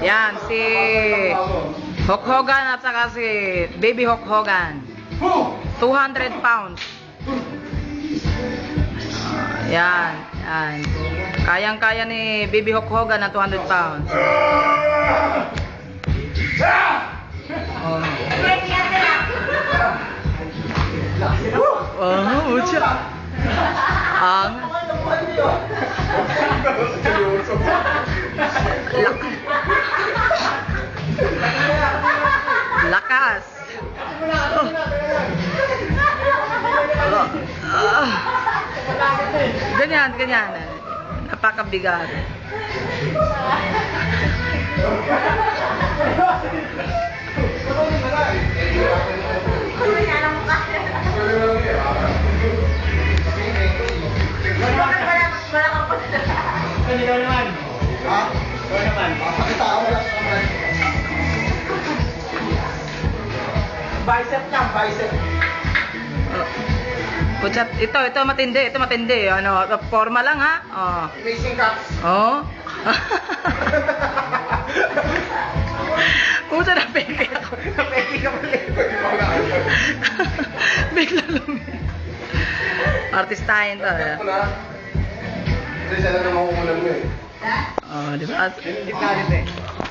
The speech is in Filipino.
Yan, si Hulk Hogan at saka si Baby Hulk Hogan. 200 pounds. Yan, yan. Kayang-kaya ni Baby Hulk Hogan na 200 pounds. Oh. Oh, ucha. Ang lakas. Ganyan, ganyan. Napakabigat. Ikaw naman. Ha? Ikaw naman. Pakita ako lang. Bicep niya, bicep. Puchat, ito matindi. Ano, forma lang ha. Oh. Amazing cuts. Oh. Pucha na peke ako. Napeki ka pala. Bigla lumi. Artistahin to. Hindi siya na naman kumulang mo eh. Oh, di ba? Gitna rin eh.